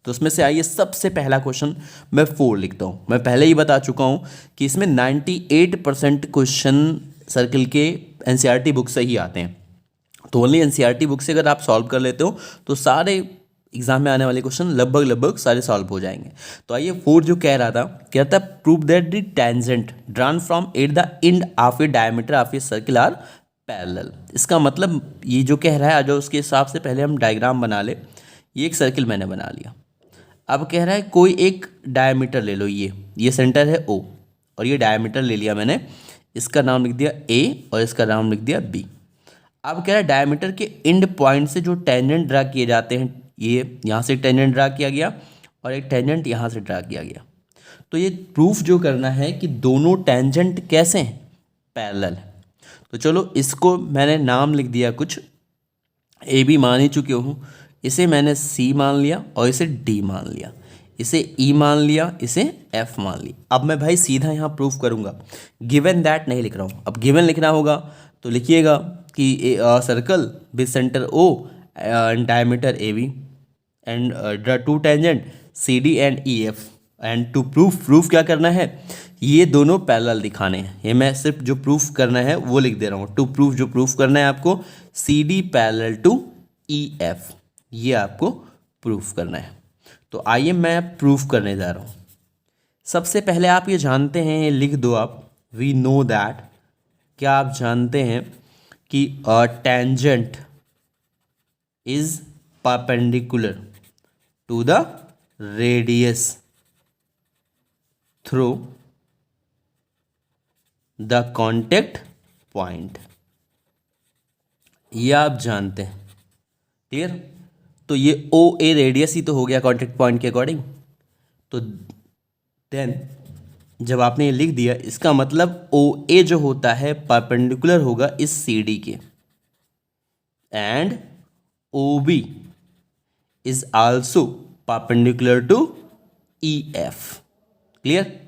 तो उसमें से आइए सबसे पहला क्वेश्चन मैं 4 लिखता हूँ। मैं पहले ही बता चुका हूँ कि इसमें 98% क्वेश्चन सर्किल के एनसीईआरटी बुक से ही आते हैं। तो ओनली एनसीईआरटी बुक से अगर आप सॉल्व कर लेते हो तो सारे एग्जाम में आने वाले क्वेश्चन लगभग सारे सॉल्व हो जाएंगे। तो आइए 4 जो कह रहा था prove that the tangent drawn from at the end of a diameter of a circle are parallel. इसका मतलब ये जो कह रहा है, जो उसके हिसाब से पहले हम डायग्राम बना ले। ये एक सर्किल मैंने बना लिया। अब कह रहा है कोई एक डायमीटर ले लो, ये सेंटर है O और ये डायमीटर ले लिया मैंने इसका नाम लिख दिया ए और इसका नाम लिख दिया बी। अब कह रहा है डायमीटर के एंड पॉइंट से जो टेंजेंट ड्रा किए जाते हैं, ये यहाँ से एक टेंजेंट ड्रा किया गया और एक टेंजेंट यहाँ से ड्रा किया गया। तो ये प्रूफ जो करना है कि दोनों टेंजेंट कैसे हैं, पैरेलल। तो चलो इसको मैंने नाम लिख दिया कुछ, ए बी मान ही चुके हूँ, इसे मैंने सी मान लिया और इसे डी मान लिया, इसे ई मान लिया, इसे एफ मान लिया। अब मैं भाई सीधा यहाँ प्रूफ करूँगा, गिवन दैट नहीं लिख रहा हूँ। अब गिवन लिखना होगा तो लिखिएगा कि circle with centre O and diameter A B and the two tangent C D and E F. And to proof क्या करना है, ये दोनों पैरेलल दिखाने हैं। ये मैं सिर्फ जो प्रूफ करना है वो लिख दे रहा हूँ। टू प्रूफ जो प्रूफ करना है आपको, C D parallel to E F, ये आपको प्रूफ करना है। तो आइए मैं प्रूफ करने जा रहा हूँ। सबसे पहले आप ये जानते हैं, लिख दो आप, वी नो दैट, क्या आप जानते हैं कि tangent is perpendicular to the radius through the contact point, ये आप जानते हैं। क्लियर? तो ये ओ ए रेडियस ही तो हो गया कॉन्टेक्ट पॉइंट के अकॉर्डिंग। तो देन जब आपने ये लिख दिया, इसका मतलब ओ ए जो होता है परपेंडिकुलर होगा इस सी डी के, and O B is also perpendicular to E F. Clear?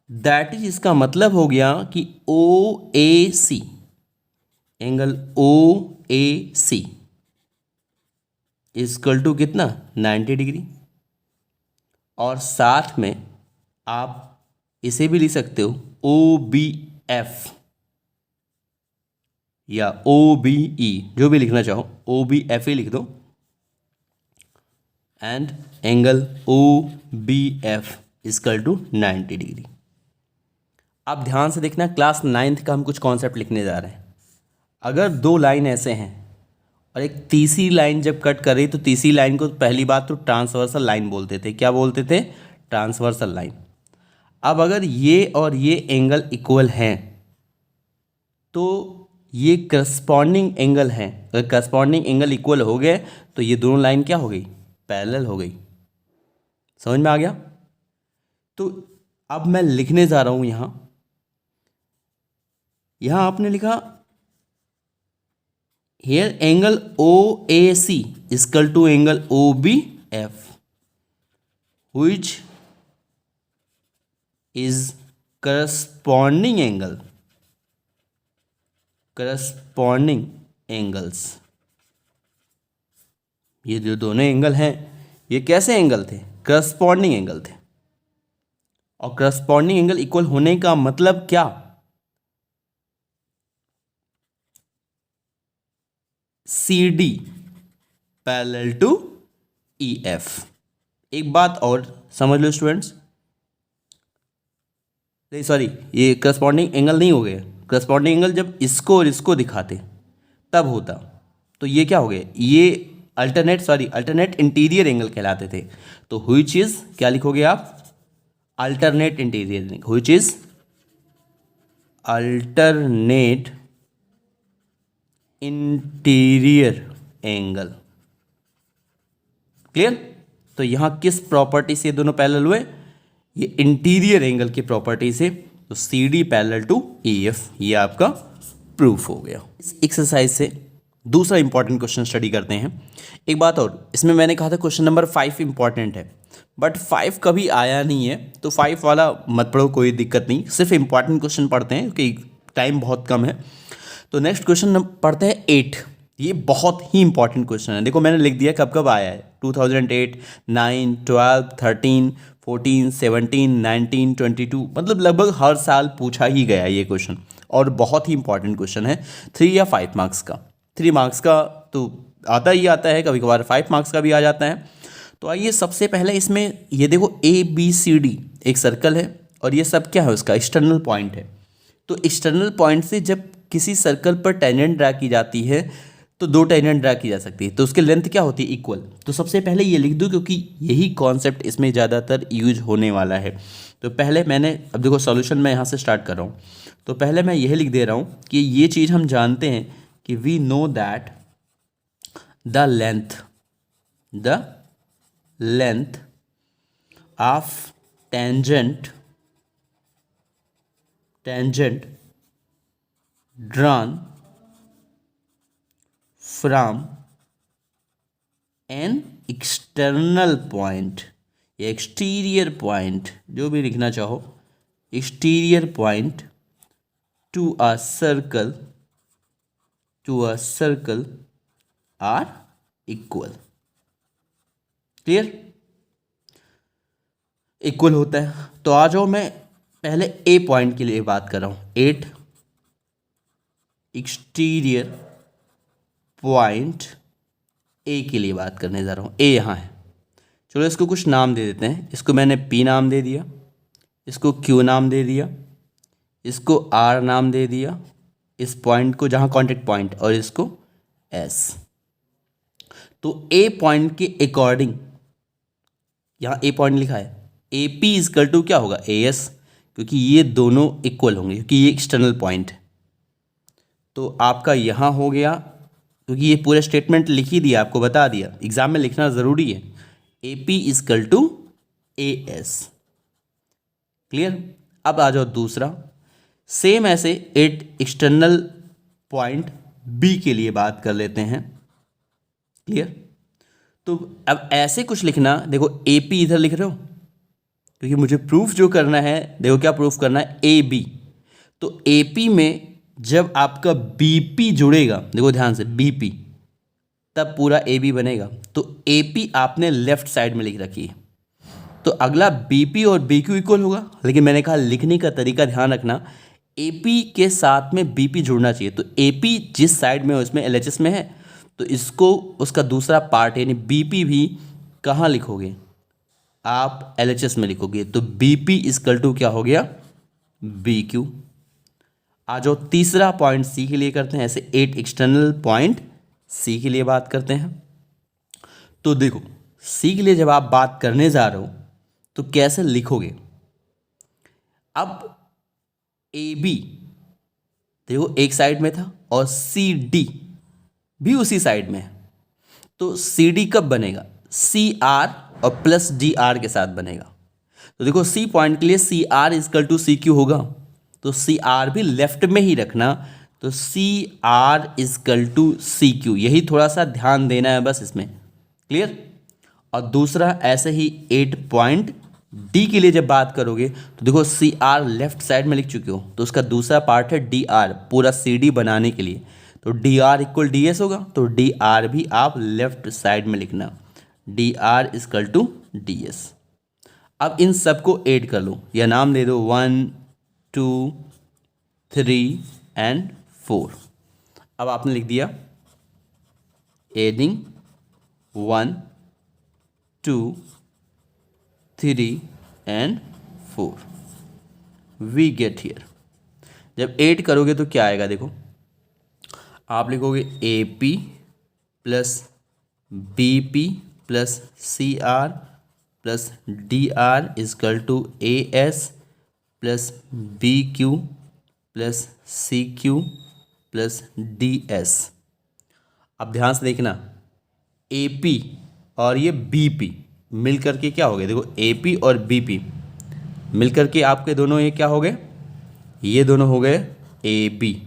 That is, इसका मतलब हो गया कि O A C, angle O A C is equal to कितना, 90 डिग्री। और साथ में आप इसे भी लिख सकते हो ओ बी एफ या ओ बी ई, जो भी लिखना चाहो, ओ बी एफ ही लिख दो, and angle O B F is equal to 90 degree. अब ध्यान से देखना, क्लास 9th का हम कुछ कॉन्सेप्ट लिखने जा रहे हैं। अगर दो लाइन ऐसे हैं और एक तीसरी लाइन जब कट कर रही, तो तीसरी लाइन को पहली बात तो ट्रांसवर्सल लाइन बोलते थे। क्या बोलते थे? Transversal line. अब अगर ये और ये एंगल इक्वल हैं तो ये करस्पॉन्डिंग एंगल हैं। अगर करस्पॉन्डिंग एंगल इक्वल हो गए तो ये दोनों लाइन क्या हो गई, पैरेलल हो गई। समझ में आ गया? तो अब मैं लिखने जा रहा हूं यहां आपने लिखा here angle O A C is equal to angle O B F, which is corresponding angles. ये जो दोनों एंगल हैं, ये कैसे एंगल थे? करस्पॉन्डिंग एंगल थे। और करस्पॉन्डिंग एंगल इक्वल होने का मतलब क्या? C D parallel to E F. एक बात और समझ लो स्टूडेंट्स, नहीं सॉरी, ये करस्पॉन्डिंग एंगल नहीं हो गया। करस्पॉन्डिंग एंगल जब इसको और इसको दिखाते तब होता। तो ये क्या हो गया, ये अल्टरनेट इंटीरियर एंगल कहलाते थे। तो व्हिच इज, क्या लिखोगे आप? Alternate interior, which is alternate interior angle. Clear? तो यहां किस प्रॉपर्टी से दोनों पैरेलल हुए? ये इंटीरियर एंगल की प्रॉपर्टी से। तो C D parallel to E F, ये आपका प्रूफ हो गया। इस एक्सरसाइज से दूसरा इंपॉर्टेंट क्वेश्चन स्टडी करते हैं। एक बात और, इसमें मैंने कहा था क्वेश्चन नंबर 5 इंपॉर्टेंट है, बट 5 कभी आया नहीं है, तो 5 वाला मत पढ़ो, कोई दिक्कत नहीं, सिर्फ इंपॉर्टेंट क्वेश्चन पढ़ते हैं क्योंकि टाइम बहुत कम है। तो नेक्स्ट क्वेश्चन पढ़ते हैं 8। ये बहुत ही इंपॉर्टेंट क्वेश्चन है। देखो मैंने लिख दिया कब कब आया है, 2008, 9, 12, 13, 14, 17, 19, 22, मतलब लगभग हर साल पूछा ही गया ये क्वेश्चन, और बहुत ही इंपॉर्टेंट क्वेश्चन है। 3 या 5 मार्क्स का, 3 मार्क्स का तो आता ही आता है, कभी कभार 5 मार्क्स का भी आ जाता है। तो आइए सबसे पहले इसमें ये देखो ABCD एक सर्कल है, और ये सब क्या है, उसका एक्सटर्नल पॉइंट है। तो एक्सटर्नल पॉइंट से जब किसी सर्कल पर टेंजेंट ड्रा की जाती है तो दो टेंजेंट ड्रा की जा सकती है, तो उसकी लेंथ क्या होती है, इक्वल। तो सबसे पहले ये लिख दूँ क्योंकि यही कॉन्सेप्ट इसमें ज़्यादातर यूज होने वाला है। तो पहले मैंने, अब देखो सॉल्यूशन मैं यहाँ से स्टार्ट कर रहा हूँ, तो पहले मैं यही लिख दे रहा हूँ कि ये चीज़ हम जानते हैं कि we know that the length of tangent drawn from an external point या exterior point, जो भी लिखना चाहो, exterior point to a circle are equal। Clear, equal होता है। तो आ जाओ, मैं पहले ए पॉइंट के लिए बात कर रहा हूँ, 8 एक्सटीरियर पॉइंट ए के लिए बात करने जा रहा हूँ। ए यहाँ है, चलो इसको कुछ नाम दे देते हैं। इसको मैंने पी नाम दे दिया, इसको क्यू नाम दे दिया, इसको आर नाम दे दिया, इस पॉइंट को जहाँ कॉन्टेक्ट पॉइंट, और इसको एस। तो ए पॉइंट के अकॉर्डिंग यहाँ ए पॉइंट लिखा है, ए पी इजकल टू क्या होगा, ए एस, क्योंकि ये दोनों इक्वल होंगे, क्योंकि ये एक्सटर्नल पॉइंट है। तो आपका यहाँ हो गया, क्योंकि ये पूरा स्टेटमेंट लिख ही दिया, आपको बता दिया, एग्जाम में लिखना ज़रूरी है, A P is equal to A S. Clear. अब आ जाओ दूसरा, सेम ऐसे 8 एक्सटर्नल पॉइंट बी के लिए बात कर लेते हैं। क्लियर। तो अब ऐसे कुछ लिखना, देखो ए पी इधर लिख रहे हो, क्योंकि मुझे प्रूफ जो करना है, देखो क्या प्रूफ करना है, ए बी। तो ए पी में जब आपका बी पी जुड़ेगा, देखो ध्यान से, बी पी, तब पूरा ए बी बनेगा। तो ए पी आपने लेफ्ट साइड में लिख रखी है, तो अगला बी पी और बी क्यू इक्वल होगा। लेकिन मैंने कहा लिखने का तरीका ध्यान रखना, ए पी के साथ में बी पी जुड़ना चाहिए। तो ए पी जिस साइड में हो, इसमें एल एच एस में है, तो इसको उसका दूसरा पार्ट यानी बी पी भी कहाँ लिखोगे, आप एल एच एस में लिखोगे। तो बी पी इजकल टू क्या हो गया, बी क्यू। आ जाओ तीसरा पॉइंट सी के लिए करते हैं, ऐसे 8 एक्सटर्नल पॉइंट सी के लिए बात करते हैं। तो देखो सी के लिए जब आप बात करने जा रहे हो तो कैसे लिखोगे। अब ए बी देखो एक साइड में था, और सी डी भी उसी साइड में है, तो सी डी कब बनेगा, सी आर और प्लस डी आर के साथ बनेगा। तो देखो सी पॉइंट के लिए C R is equal to C Q होगा, तो सी आर भी लेफ्ट में ही रखना, तो C R is equal to C Q, यही थोड़ा सा ध्यान देना है बस इसमें। क्लियर। और दूसरा ऐसे ही 8 पॉइंट डी के लिए जब बात करोगे, तो देखो सी आर लेफ्ट साइड में लिख चुके हो, तो उसका दूसरा पार्ट है डी आर, पूरा सी डी बनाने के लिए, तो D R equal D S होगा। तो डी आर भी आप लेफ्ट साइड में लिखना, D R is equal to D S. अब इन सबको ऐड कर लो, या नाम दे दो 1 2 3 एंड 4। अब आपने लिख दिया adding 1 2 3 and 4, we get here. जब ऐड करोगे तो क्या आएगा, देखो आप लिखोगे A P plus B P plus C R plus D R is equal to A S plus B Q plus C Q plus D S. अब ध्यान से देखना, ए पी और ये बी पी मिल करके क्या हो गए, देखो ए पी और बी पी मिल करके आपके दोनों ये क्या हो गए, ये दोनों हो गए ए बी।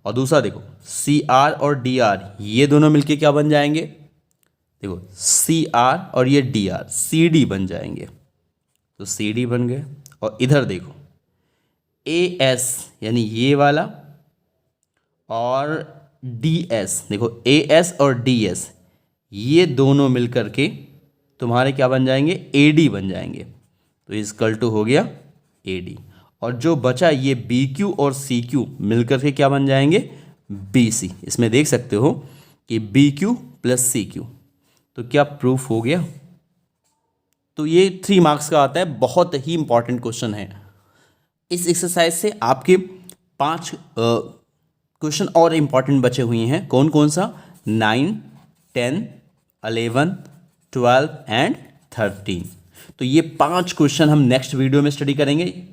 और दूसरा देखो सी आर और डी आर, ये दोनों मिलके क्या बन जाएंगे, देखो सी आर और ये डी आर सी डी बन जाएंगे, तो सी डी बन गए। और इधर देखो ए एस यानी ये वाला और डी एस, देखो ए एस और डी एस ये दोनों मिलकर के तुम्हारे क्या बन जाएंगे, ए डी बन जाएंगे। तो इजकल टू हो गया ए डी, और जो बचा ये बी क्यू और सी क्यू मिलकर के क्या बन जाएंगे, बी सी। इसमें देख सकते हो कि B Q plus C Q, तो क्या प्रूफ हो गया। तो ये 3 मार्क्स का आता है, बहुत ही इंपॉर्टेंट क्वेश्चन है। इस एक्सरसाइज से आपके 5 क्वेश्चन और इंपॉर्टेंट बचे हुए हैं। कौन कौन सा? 9, 10, 11, 12 एंड 13। तो ये 5 क्वेश्चन हम नेक्स्ट वीडियो में स्टडी करेंगे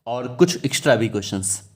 और कुछ एक्स्ट्रा भी क्वेश्चंस।